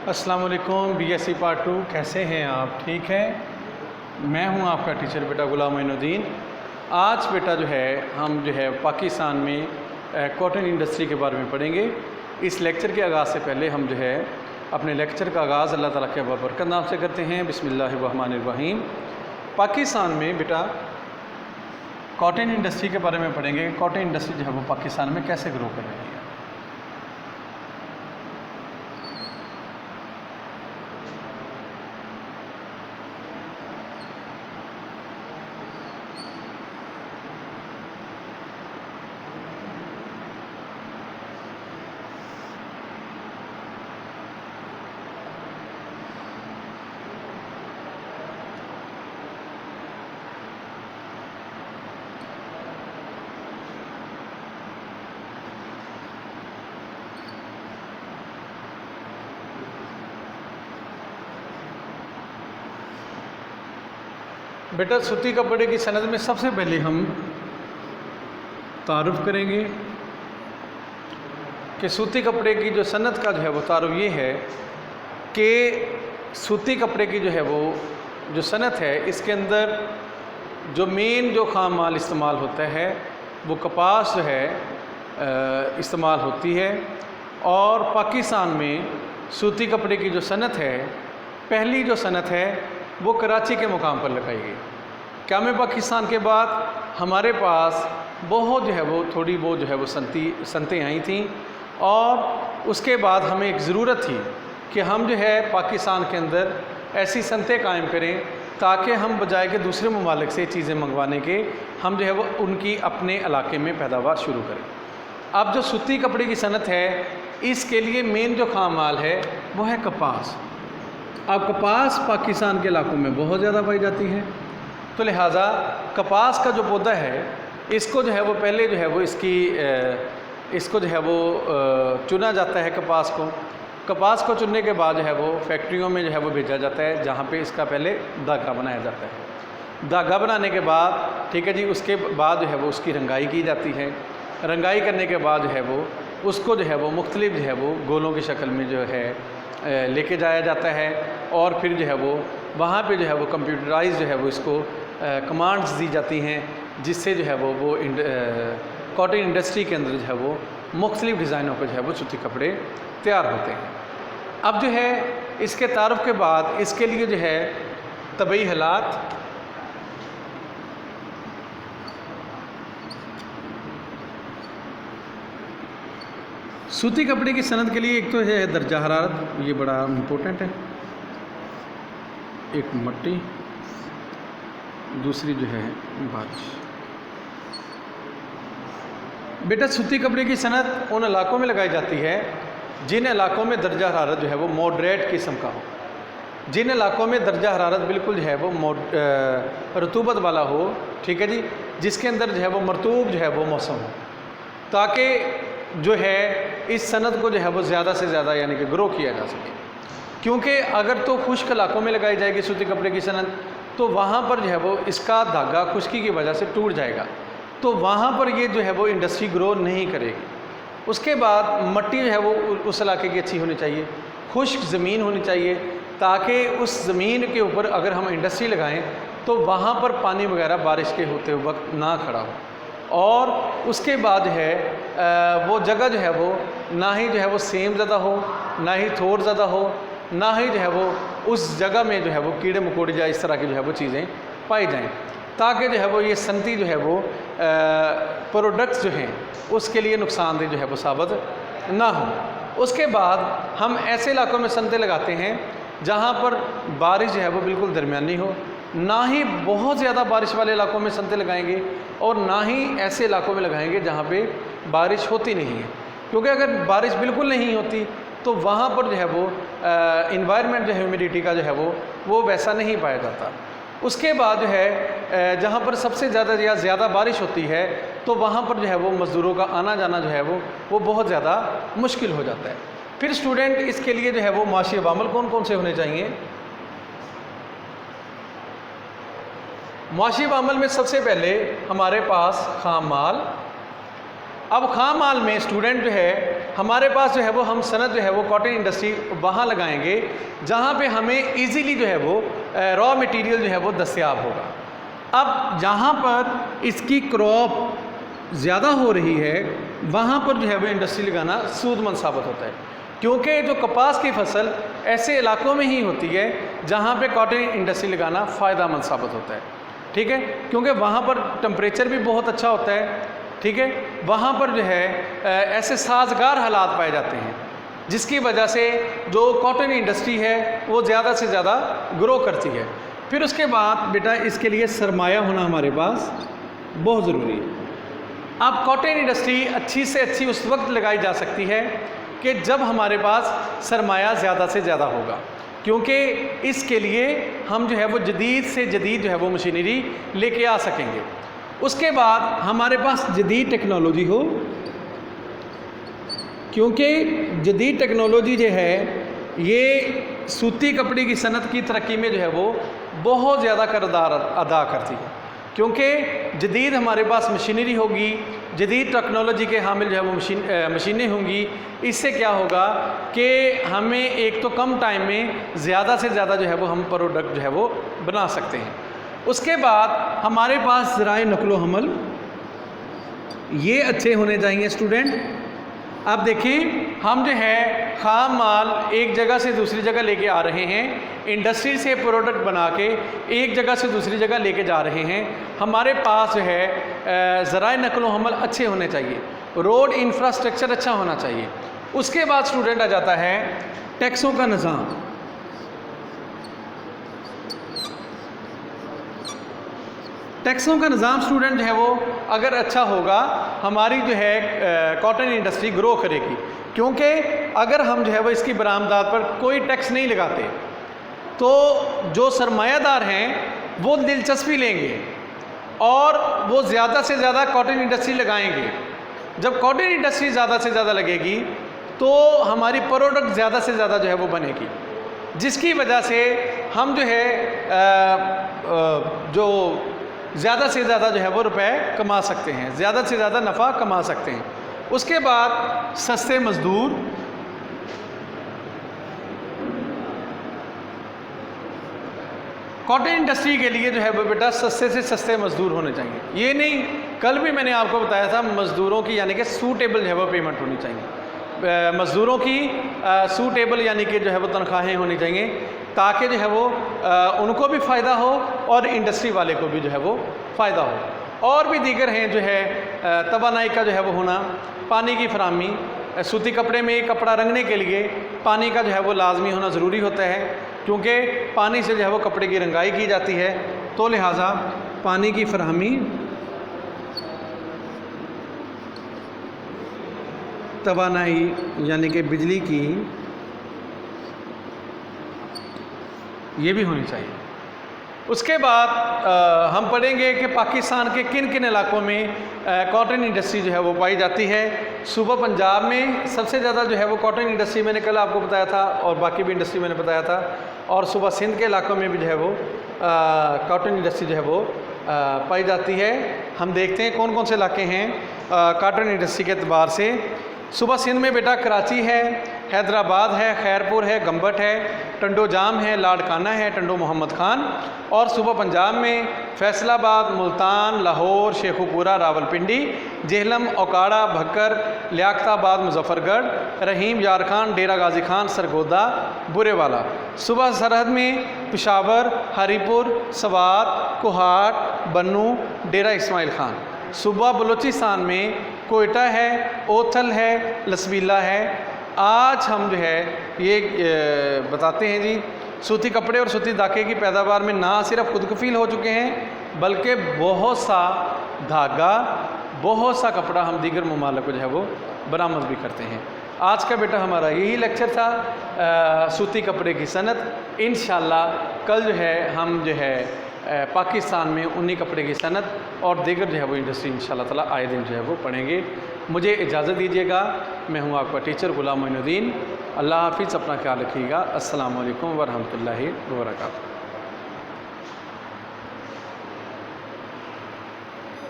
अस्सलाम वालेकुम BSc part 2। कैसे हैं आप? ठीक हैं। मैं हूं आपका टीचर बेटा गुलाम मोइनुद्दीन। आज बेटा जो है हम पाकिस्तान में कॉटन इंडस्ट्री के बारे में पढ़ेंगे। इस लेक्चर के आगाज़ से पहले हम जो है अपने लेक्चर का आगाज़ अल्लाह ताला के बरकत नाम से करते हैं। बिस्मिल्लाहिर्रहमानिर्रहीम। पाकिस्तान में बेटा कॉटन इंडस्ट्री के बारे में पढ़ेंगे। कॉटन इंडस्ट्री जो है वो पाकिस्तान में कैसे ग्रो कर रही है। बेटा सूती कपड़े की सनत में सबसे पहले हम तारुफ करेंगे कि सूती कपड़े की जो सनत का जो है वो तारुफ ये है कि सूती कपड़े की जो है वो जो सनत है इसके अंदर जो मेन जो खाम माल इस्तेमाल होता है वो कपास जो है इस्तेमाल होती है। और पाकिस्तान में सूती कपड़े की जो सनत है पहली जो सनत है वो कराची के मुकाम पर लगाई गई। क़याम पाकिस्तान के बाद हमारे पास बहुत जो है वो थोड़ी वो जो है वो सनतें आई थीं और उसके बाद हमें एक ज़रूरत थी कि हम जो है पाकिस्तान के अंदर ऐसी सनतें कायम करें ताकि हम बजाय के दूसरे ममालिक से चीज़ें मंगवाने के हम जो है वो उनकी अपने इलाके में पैदावार शुरू करें। अब जो सूती कपड़े की सनत है इसके लिए मेन जो खाम माल है वो है कपास। अब कपास पाकिस्तान के इलाकों में बहुत ज़्यादा पाई जाती है, तो लिहाजा कपास का जो पौधा है इसको जो है वो पहले जो है वो इसको जो है वो चुना जाता है। कपास को चुनने के बाद जो है वो फैक्ट्रियों में जो है वो भेजा जाता है जहाँ पे इसका पहले धागा बनाया जाता है। धागा बनाने के बाद ठीक है जी, उसके बाद जो है वो उसकी रंगाई की जाती है। रंगाई करने के बाद जो है वो उसको जो है वो मुख्तलिफ जो है वो गोलों की शक्ल में जो है लेके जाया जाता है और फिर जो है वो वहाँ पे जो है वो कंप्यूटराइज जो है वो इसको कमांड्स दी जाती हैं जिससे जो है वो कॉटन इंडस्ट्री के अंदर जो है वो मुख्तलिफ डिज़ाइनों पर जो है वो सूती कपड़े तैयार होते हैं। अब जो है इसके तारुफ के बाद इसके लिए जो है तबई हालात सूती कपड़े की सनत के लिए एक तो है दर्जा हरारत, ये बड़ा इम्पोर्टेंट है। एक मट्टी, दूसरी जो है बारिश। बेटा सूती कपड़े की सनत उन इलाकों में लगाई जाती है जिन इलाकों में दर्जा हरारत जो है वो मॉडरेट किस्म का हो, जिन इलाकों में दर्जा हरारत बिल्कुल जो है वो रतूबत वाला हो, ठीक है जी, जिसके अंदर जो है वो मरतूब जो है वो मौसम हो, ताकि जो है इस सनत को जो है वो ज़्यादा से ज़्यादा यानी कि ग्रो किया जा सके। क्योंकि अगर तो खुश्क इलाकों में लगाई जाएगी सूती कपड़े की सनत तो वहाँ पर जो है वो इसका धागा खुश्की की वजह से टूट जाएगा, तो वहाँ पर ये जो है वो इंडस्ट्री ग्रो नहीं करेगी। उसके बाद मट्टी जो है वो उस इलाके की अच्छी होनी चाहिए, खुश्क ज़मीन होनी चाहिए ताकि उस ज़मीन के ऊपर अगर हम इंडस्ट्री लगाएँ तो वहाँ पर पानी वगैरह बारिश के होते वक्त ना खड़ा हो। और उसके बाद है वो जगह जो है वो ना ही जो है वो सेम ज़्यादा हो, ना ही थोड़ ज़्यादा हो, ना ही जो है वो उस जगह में जो है वो कीड़े मकोड़े या इस तरह की जो है वो चीज़ें पाई जाएं, ताकि जो है वो ये सनती जो है वो प्रोडक्ट्स जो हैं उसके लिए नुकसानदेह जो है वो साबित ना हो। उसके बाद हम ऐसे इलाकों में सनतें लगाते हैं जहाँ पर बारिश जो है वो बिल्कुल दरमियानी हो, ना ही बहुत ज़्यादा बारिश वाले इलाकों में सनतें लगाएंगे और ना ही ऐसे इलाकों में लगाएंगे जहाँ पे बारिश होती नहीं है। क्योंकि अगर बारिश बिल्कुल नहीं होती तो वहाँ पर जो है वो इन्वायरमेंट जो है ह्यूमिडिटी का जो है वो वैसा नहीं पाया जाता। उसके बाद जो है जहाँ पर सबसे ज़्यादा या ज़्यादा बारिश होती है तो वहाँ पर जो है वो मज़दूरों का आना जाना जो है वो बहुत ज़्यादा मुश्किल हो जाता है। फिर स्टूडेंट इसके लिए जो है वो माशी अवामल कौन कौन से होने चाहिए? माशी अवामल में सबसे पहले हमारे पास खाम माल, अब खाम माल में स्टूडेंट जो है हमारे पास जो है वो हम सनत जो है वो कॉटन इंडस्ट्री वहाँ लगाएंगे जहाँ पे हमें इजीली जो है वो रॉ मटेरियल जो है वो दस्तयाब होगा। अब जहाँ पर इसकी क्रॉप ज़्यादा हो रही है वहाँ पर जो है वो इंडस्ट्री लगाना सूदमंद साबित होता है, क्योंकि जो कपास की फसल ऐसे इलाकों में ही होती है जहाँ पे कॉटन इंडस्ट्री लगाना फ़ायदेमंद साबित होता है। ठीक है, क्योंकि वहाँ पर टेम्परेचर भी बहुत अच्छा होता है। ठीक है, वहाँ पर जो है ऐसे साजगार हालात पाए जाते हैं जिसकी वजह से जो कॉटन इंडस्ट्री है वो ज़्यादा से ज़्यादा ग्रो करती है। फिर उसके बाद बेटा इसके लिए सरमाया होना हमारे पास बहुत ज़रूरी है। अब कॉटन इंडस्ट्री अच्छी से अच्छी उस वक्त लगाई जा सकती है कि जब हमारे पास सरमाया ज़्यादा से ज़्यादा होगा, क्योंकि इसके लिए हम जो है वो जदीद से जदीद जो है वो मशीनरी लेके आ सकेंगे। उसके बाद हमारे पास जदीद टेक्नोलॉजी हो, क्योंकि जदीद टेक्नोलॉजी जो है ये सूती कपड़े की सनत की तरक्की में जो है वो बहुत ज़्यादा किरदार अदा करती है, क्योंकि जदीद हमारे पास मशीनरी होगी, जदीद टेक्नोलॉजी के हामिल जो है वो मशीनें होंगी। इससे क्या होगा कि हमें एक तो कम टाइम में ज़्यादा से ज़्यादा जो है वो हम प्रोडक्ट जो है वो बना सकते हैं। उसके बाद हमारे पास ज़राए नकलो हमल ये अच्छे होने चाहिए स्टूडेंट। अब देखिए हम जो है खाम माल एक जगह से दूसरी जगह लेके आ रहे हैं, इंडस्ट्री से प्रोडक्ट बना के एक जगह से दूसरी जगह लेके जा रहे हैं। हमारे पास जो है ज़राए नकलो हमल अच्छे होने चाहिए, रोड इंफ्रास्ट्रक्चर अच्छा होना चाहिए। उसके बाद स्टूडेंट आ जाता है टैक्सों का निज़ाम। टैक्सों का निज़ाम स्टूडेंट जो है वो अगर अच्छा होगा हमारी जो है कॉटन इंडस्ट्री ग्रो करेगी, क्योंकि अगर हम जो है वो इसकी बरामदात पर कोई टैक्स नहीं लगाते तो जो सरमायादार हैं वो दिलचस्पी लेंगे और वो ज़्यादा से ज़्यादा कॉटन इंडस्ट्री लगाएंगे। जब कॉटन इंडस्ट्री ज़्यादा से ज़्यादा लगेगी तो हमारी प्रोडक्ट ज़्यादा से ज़्यादा जो है वो बनेगी, जिसकी वजह से हम जो है जो ज़्यादा से ज़्यादा जो है वो रुपए कमा सकते हैं, ज़्यादा से ज़्यादा नफ़ा कमा सकते हैं। उसके बाद सस्ते मज़दूर, कॉटन इंडस्ट्री के लिए जो है वो बेटा सस्ते से सस्ते मज़दूर होने चाहिए। ये नहीं, कल भी मैंने आपको बताया था मज़दूरों की यानी कि सूटेबल जो है वो पेमेंट होनी चाहिए, मज़दूरों की सूटेबल यानी कि जो है वो तनख्वाहें होनी चाहिए, ताकि जो है वो उनको भी फ़ायदा हो और इंडस्ट्री वाले को भी जो है वो फ़ायदा हो। और भी दीगर हैं जो है तवानाई का जो है वो होना, पानी की फराहमी, सूती कपड़े में कपड़ा रंगने के लिए पानी का जो है वो लाजमी होना ज़रूरी होता है, क्योंकि पानी से जो है वो कपड़े की रंगाई की जाती है। तो लिहाजा पानी की फराहमी, तवानाई यानी कि बिजली की, ये भी होनी चाहिए। उसके बाद हम पढ़ेंगे कि पाकिस्तान के किन किन इलाकों में कॉटन इंडस्ट्री जो है वो पाई जाती है। सूबा पंजाब में सबसे ज़्यादा जो है वो कॉटन इंडस्ट्री मैंने कल आपको बताया था और बाकी भी इंडस्ट्री मैंने बताया था, और सूबा सिंध के इलाकों में भी जो है वो कॉटन इंडस्ट्री जो है वो पाई जाती है। हम देखते हैं कौन कौन से इलाके हैं कॉटन इंडस्ट्री के एतबार से। सूबा सिंध में बेटा कराची है, हैदराबाद है, खैरपुर है, गंबट है, टंडो जाम है, लाड़काना है, टंडो मोहम्मद खान। और सूबा पंजाब में फैसलाबाद, मुल्तान, लाहौर, शेखुपुरा, रावलपिंडी, जेहलम, ओकाड़ा, भक्कर, लियाकताबाद, मुजफ्फरगढ़, रहीम, यार खान, डेरा गाजी खान, सरगोदा, बुरेवाला। सूबा सरहद में पेशावर, हरीपुर, सवात, कोहाट, बन्नू, डेरा इस्माइल खान। सूबा बलूचिस्तान में कोयटा है, ओथल है, लसबीला है। आज हम जो है ये बताते हैं जी, सूती कपड़े और सूती धागे की पैदावार में ना सिर्फ खुद कफील हो चुके हैं, बल्कि बहुत सा धागा, बहुत सा कपड़ा हम दीगर ममालिक को जो है वो बरामद भी करते हैं। आज का बेटा हमारा यही लेक्चर था सूती कपड़े की सनत। इंशाल्लाह कल जो है हम जो है पाकिस्तान में ऊनी कपड़े की सनत और दीगर जो है वो इंडस्ट्री इंशाल्लाह ताला आए दिन जो है वो पढ़ेंगे। मुझे इजाज़त दीजिएगा, मैं हूँ आपका टीचर गुलाम मोइनुद्दीन। अल्लाह हाफिज़, अपना ख्याल रखिएगा। अस्सलामु अलैकुम व रहमतुल्लाहि व बरकातुहू।